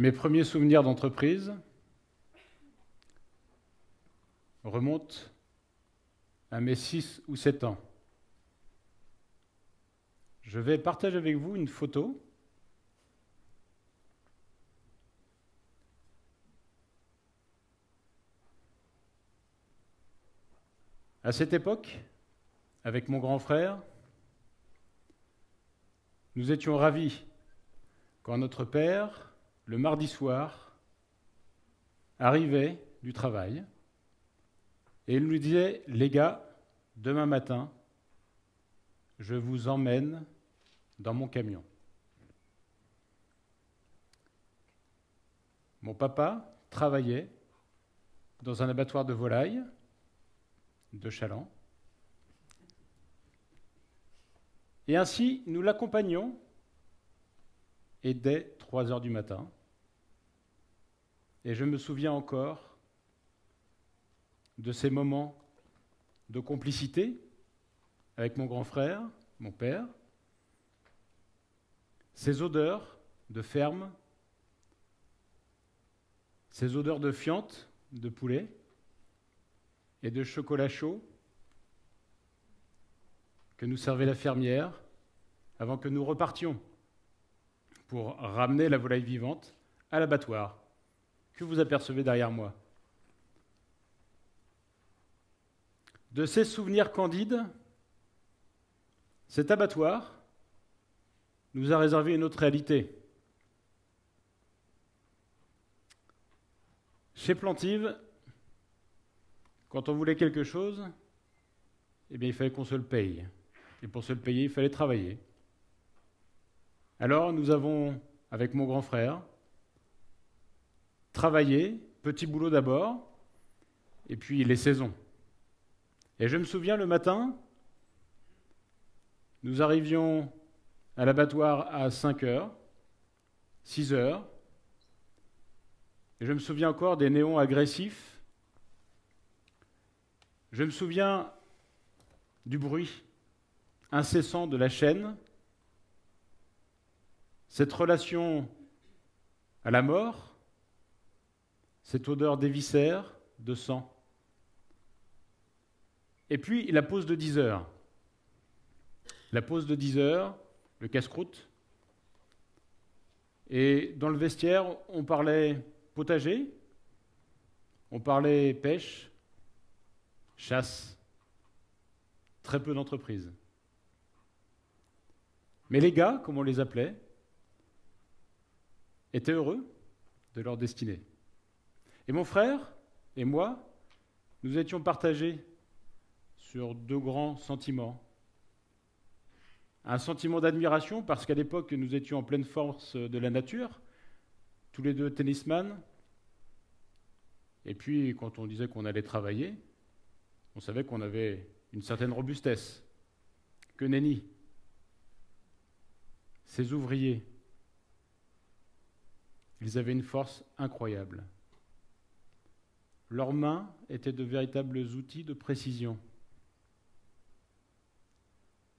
Mes premiers souvenirs d'entreprise remontent à mes 6 ou 7 ans. Je vais partager avec vous une photo à cette époque, avec mon grand frère, nous étions ravis quand notre père, le mardi soir, arrivait du travail et il nous disait « Les gars, demain matin, je vous emmène dans mon camion. » Mon papa travaillait dans un abattoir de volailles de Chaland. Et ainsi, nous l'accompagnions, et dès 3 heures du matin. Et je me souviens encore de ces moments de complicité avec mon grand frère, mon père, ces odeurs de ferme, ces odeurs de fiente, de poulet et de chocolat chaud que nous servait la fermière avant que nous repartions pour ramener la volaille vivante à l'abattoir que vous apercevez derrière moi. De ces souvenirs candides, cet abattoir nous a réservé une autre réalité. Chez Plantive, quand on voulait quelque chose, eh bien, il fallait qu'on se le paye. Et pour se le payer, il fallait travailler. Alors, nous avons, avec mon grand frère, travaillé, petit boulot d'abord, et puis les saisons. Et je me souviens, le matin, nous arrivions à l'abattoir à 5 heures, 6 heures, et je me souviens encore des néons agressifs. Je me souviens du bruit incessant de la chaîne, cette relation à la mort, cette odeur des viscères, de sang. Et puis la pause de 10 heures. La pause de 10 heures, le casse-croûte. Et dans le vestiaire, on parlait potager, on parlait pêche, chasse. Très peu d'entreprises. Mais les gars, comme on les appelait, étaient heureux de leur destinée. Et mon frère et moi, nous étions partagés sur 2 grands sentiments. Un sentiment d'admiration, parce qu'à l'époque, nous étions en pleine force de la nature, tous les 2 tennisman. Et puis, quand on disait qu'on allait travailler, on savait qu'on avait une certaine robustesse. Que nenni. Ces ouvriers, ils avaient une force incroyable. Leurs mains étaient de véritables outils de précision.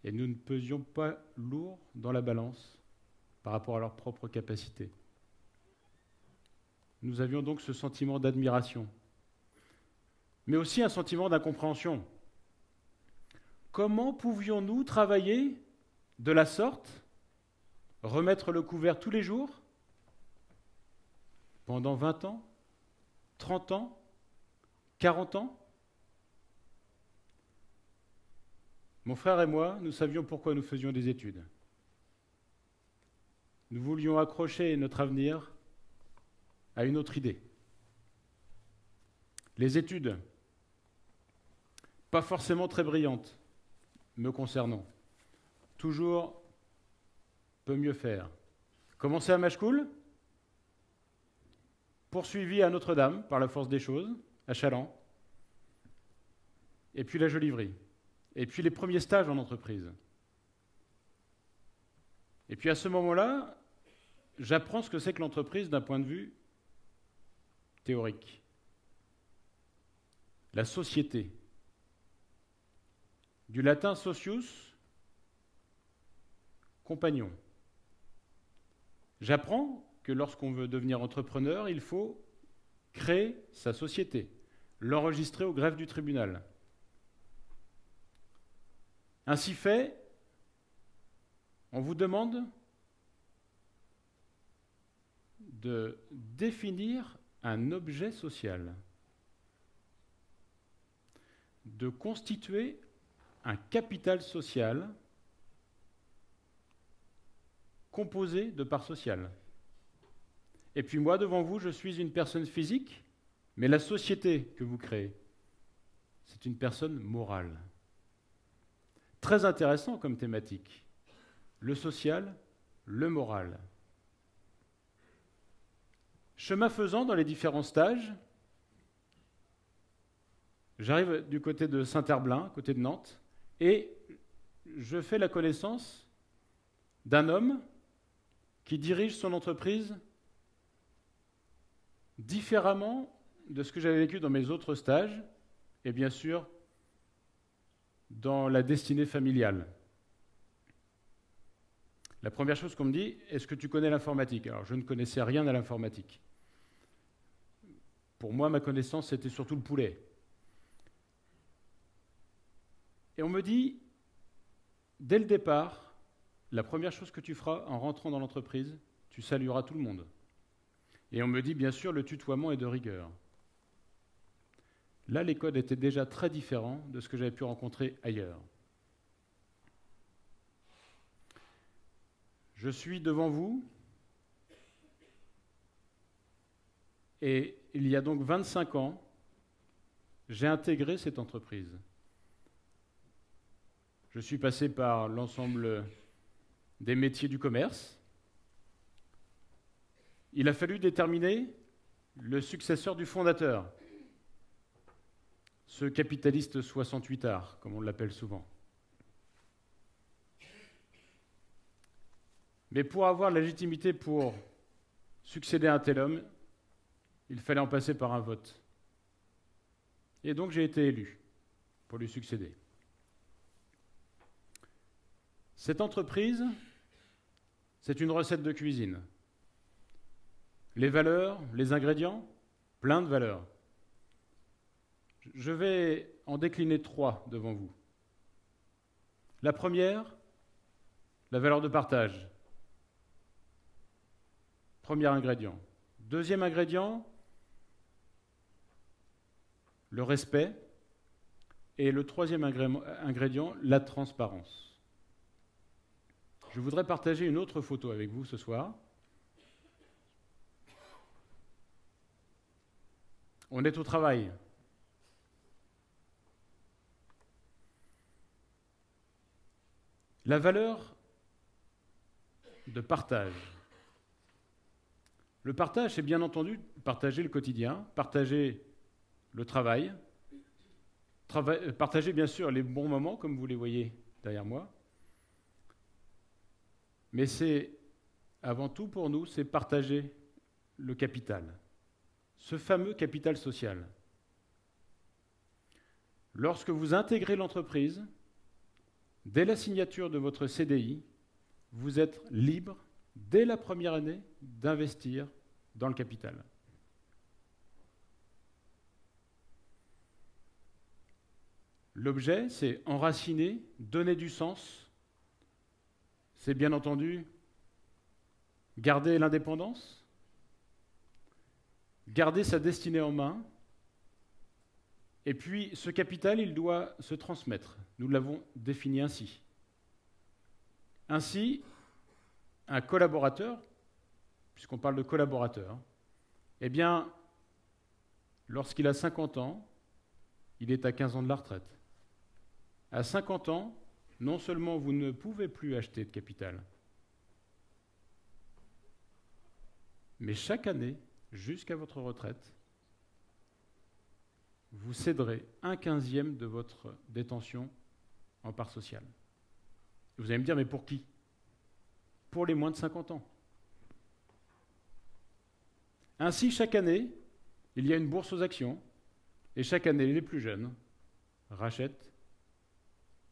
Et nous ne pesions pas lourd dans la balance par rapport à leurs propres capacités. Nous avions donc ce sentiment d'admiration, mais aussi un sentiment d'incompréhension. Comment pouvions-nous travailler de la sorte, remettre le couvert tous les jours, pendant 20 ans, 30 ans, 40 ans? Mon frère et moi, nous savions pourquoi nous faisions des études. Nous voulions accrocher notre avenir à une autre idée. Les études, pas forcément très brillantes, me concernant. Toujours peut mieux faire. Commencer à Machecoul, poursuivi à Notre-Dame par la force des choses, à Chaland, et puis la Jolivrerie, et puis les premiers stages en entreprise. Et puis à ce moment-là, j'apprends ce que c'est que l'entreprise d'un point de vue théorique. La société. Du latin socius, compagnon. J'apprends que lorsqu'on veut devenir entrepreneur, il faut créer sa société, l'enregistrer au greffe du tribunal. Ainsi fait, on vous demande de définir un objet social, de constituer un capital social composé de parts sociales. Et puis moi, devant vous, je suis une personne physique, mais la société que vous créez, c'est une personne morale. Très intéressant comme thématique. Le social, le moral. Chemin faisant, dans les différents stages, j'arrive du côté de Saint-Herblain, côté de Nantes, et je fais la connaissance d'un homme qui dirige son entreprise différemment de ce que j'avais vécu dans mes autres stages, et bien sûr, dans la destinée familiale. La première chose qu'on me dit, est-ce que tu connais l'informatique? Alors, je ne connaissais rien à l'informatique. Pour moi, ma connaissance, c'était surtout le poulet. Et on me dit, dès le départ, la première chose que tu feras en rentrant dans l'entreprise, tu salueras tout le monde. Et on me dit, bien sûr, le tutoiement est de rigueur. Là, les codes étaient déjà très différents de ce que j'avais pu rencontrer ailleurs. Je suis devant vous, et il y a donc 25 ans, j'ai intégré cette entreprise. Je suis passé par l'ensemble des métiers du commerce. Il a fallu déterminer le successeur du fondateur, ce capitaliste 68ard, comme on l'appelle souvent. Mais pour avoir la légitimité pour succéder à un tel homme, il fallait en passer par un vote. Et donc j'ai été élu pour lui succéder. Cette entreprise, c'est une recette de cuisine. Les valeurs, les ingrédients, plein de valeurs. Je vais en décliner 3 devant vous. La première, la valeur de partage. Premier ingrédient. Deuxième ingrédient, le respect. Et le troisième ingrédient, la transparence. Je voudrais partager une autre photo avec vous ce soir. On est au travail. La valeur de partage. Le partage, c'est bien entendu partager le quotidien, partager le travail, partager bien sûr les bons moments, comme vous les voyez derrière moi. Mais c'est, avant tout pour nous, c'est partager le capital, ce fameux capital social. Lorsque vous intégrez l'entreprise, dès la signature de votre CDI, vous êtes libre, dès la première année, d'investir dans le capital. L'objet, c'est enraciner, donner du sens. C'est bien entendu garder l'indépendance, garder sa destinée en main, et puis ce capital, il doit se transmettre. Nous l'avons défini ainsi. Ainsi, un collaborateur, puisqu'on parle de collaborateur, eh bien, lorsqu'il a 50 ans, il est à 15 ans de la retraite. À 50 ans, non seulement vous ne pouvez plus acheter de capital, mais chaque année, jusqu'à votre retraite, vous céderez 1/15 de votre détention en part sociale. Vous allez me dire, mais pour qui? Pour les moins de 50 ans. Ainsi, chaque année, il y a une bourse aux actions, et chaque année, les plus jeunes rachètent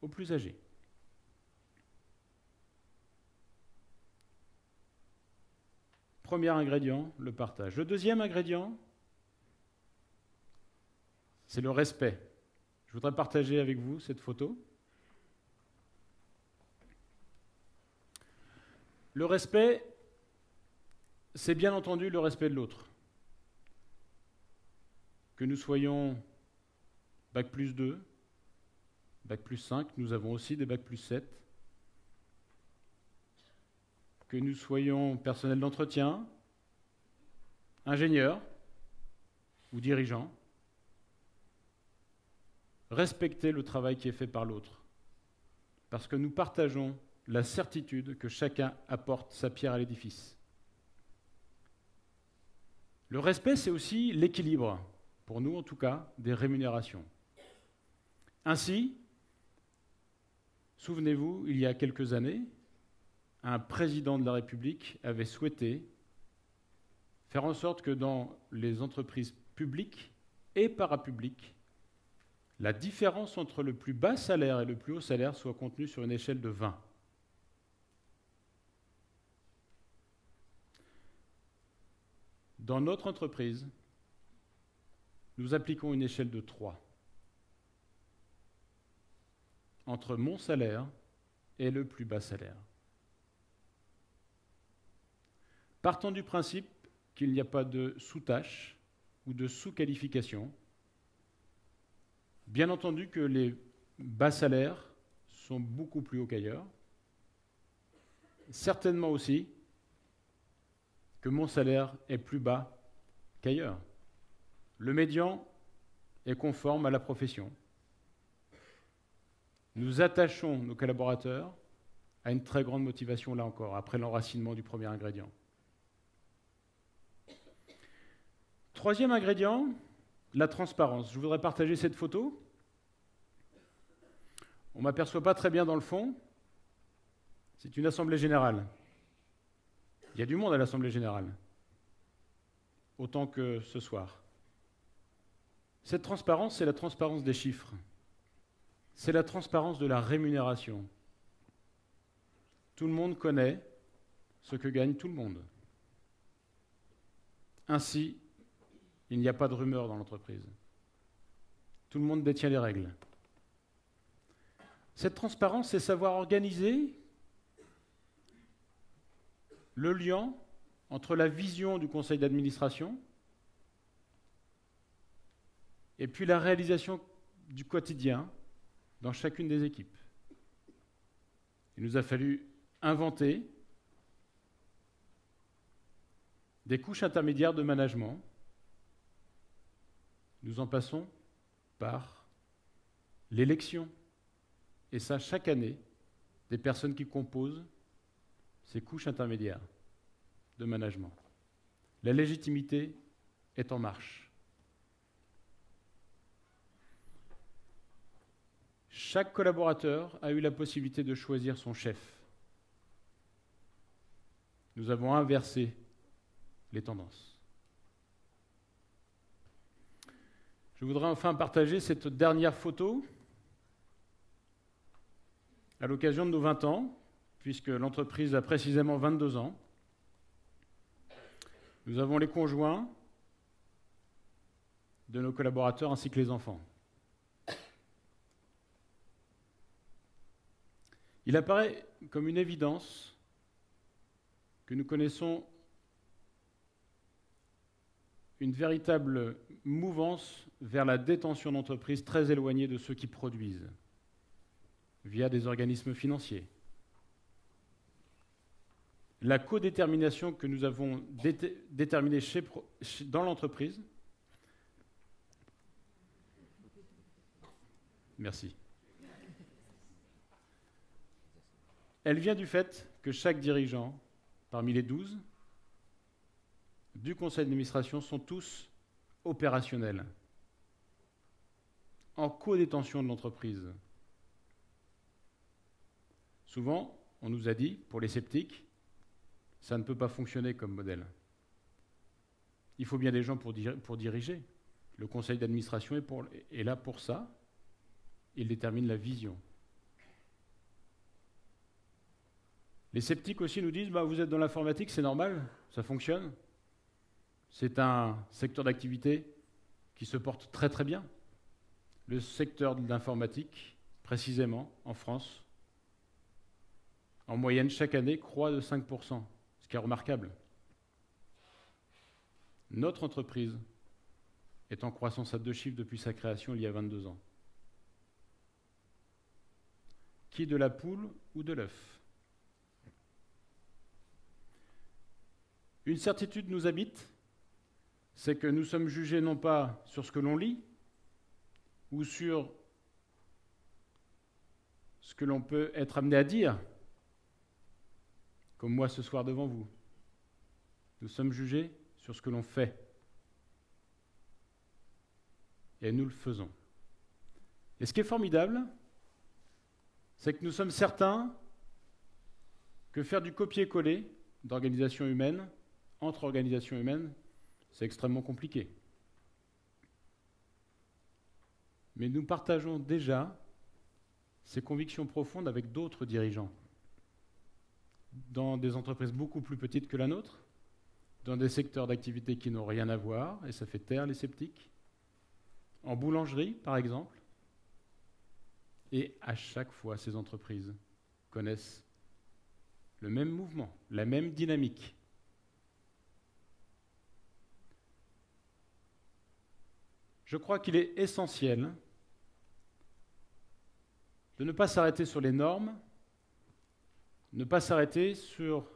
aux plus âgés. Premier ingrédient, le partage. Le deuxième ingrédient, c'est le respect. Je voudrais partager avec vous cette photo. Le respect, c'est bien entendu le respect de l'autre. Que nous soyons Bac plus 2, Bac plus 5, nous avons aussi des Bac plus 7. Que nous soyons personnel d'entretien, ingénieurs ou dirigeants, respecter le travail qui est fait par l'autre, parce que nous partageons la certitude que chacun apporte sa pierre à l'édifice. Le respect, c'est aussi l'équilibre, pour nous en tout cas, des rémunérations. Ainsi, souvenez-vous, il y a quelques années, un président de la République avait souhaité faire en sorte que dans les entreprises publiques et parapubliques, la différence entre le plus bas salaire et le plus haut salaire soit contenue sur une échelle de 20. Dans notre entreprise, nous appliquons une échelle de 3 entre mon salaire et le plus bas salaire. Partant du principe qu'il n'y a pas de sous-tâche ou de sous-qualification, bien entendu que les bas salaires sont beaucoup plus hauts qu'ailleurs, certainement aussi que mon salaire est plus bas qu'ailleurs. Le médian est conforme à la profession. Nous attachons nos collaborateurs à une très grande motivation, là encore, après l'enracinement du premier ingrédient. Troisième ingrédient, la transparence. Je voudrais partager cette photo. On ne m'aperçoit pas très bien dans le fond. C'est une assemblée générale. Il y a du monde à l'assemblée générale, autant que ce soir. Cette transparence, c'est la transparence des chiffres. C'est la transparence de la rémunération. Tout le monde connaît ce que gagne tout le monde. Ainsi, il n'y a pas de rumeur dans l'entreprise. Tout le monde détient les règles. Cette transparence, c'est savoir organiser le lien entre la vision du conseil d'administration et puis la réalisation du quotidien dans chacune des équipes. Il nous a fallu inventer des couches intermédiaires de management. Nous en passons par l'élection. Et ça, chaque année, des personnes qui composent ces couches intermédiaires de management. La légitimité est en marche. Chaque collaborateur a eu la possibilité de choisir son chef. Nous avons inversé les tendances. Je voudrais enfin partager cette dernière photo à l'occasion de nos 20 ans, puisque l'entreprise a précisément 22 ans. Nous avons les conjoints de nos collaborateurs ainsi que les enfants. Il apparaît comme une évidence que nous connaissons une véritable mouvance vers la détention d'entreprises très éloignée de ceux qui produisent, via des organismes financiers. La codétermination que nous avons déterminée dans l'entreprise, merci, elle vient du fait que chaque dirigeant, parmi les 12 du conseil d'administration, sont tous opérationnels, en codétention de l'entreprise. Souvent, on nous a dit, pour les sceptiques, ça ne peut pas fonctionner comme modèle. Il faut bien des gens pour diriger. Le conseil d'administration est là pour ça. Il détermine la vision. Les sceptiques aussi nous disent, vous êtes dans l'informatique, c'est normal, ça fonctionne. C'est un secteur d'activité qui se porte très très bien. Le secteur de l'informatique, précisément en France, en moyenne chaque année, croît de 5%, ce qui est remarquable. Notre entreprise est en croissance à 2 chiffres depuis sa création il y a 22 ans. Qui de la poule ou de l'œuf? Une certitude nous habite, c'est que nous sommes jugés non pas sur ce que l'on lit ou sur ce que l'on peut être amené à dire, comme moi ce soir devant vous. Nous sommes jugés sur ce que l'on fait. Et nous le faisons. Et ce qui est formidable, c'est que nous sommes certains que faire du copier-coller d'organisations humaines, entre organisations humaines, c'est extrêmement compliqué. Mais nous partageons déjà ces convictions profondes avec d'autres dirigeants, dans des entreprises beaucoup plus petites que la nôtre, dans des secteurs d'activité qui n'ont rien à voir, et ça fait taire les sceptiques, en boulangerie par exemple, et à chaque fois ces entreprises connaissent le même mouvement, la même dynamique. Je crois qu'il est essentiel de ne pas s'arrêter sur les normes, ne pas s'arrêter sur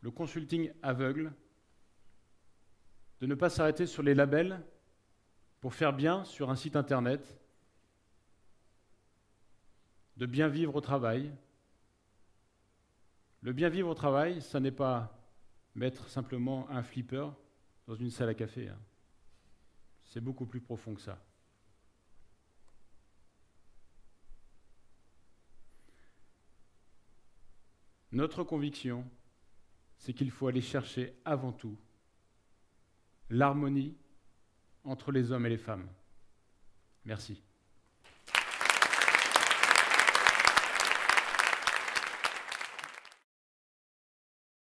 le consulting aveugle, de ne pas s'arrêter sur les labels pour faire bien sur un site internet, de bien vivre au travail. Le bien vivre au travail, ça n'est pas mettre simplement un flipper dans une salle à café. C'est beaucoup plus profond que ça. Notre conviction, c'est qu'il faut aller chercher avant tout l'harmonie entre les hommes et les femmes. Merci.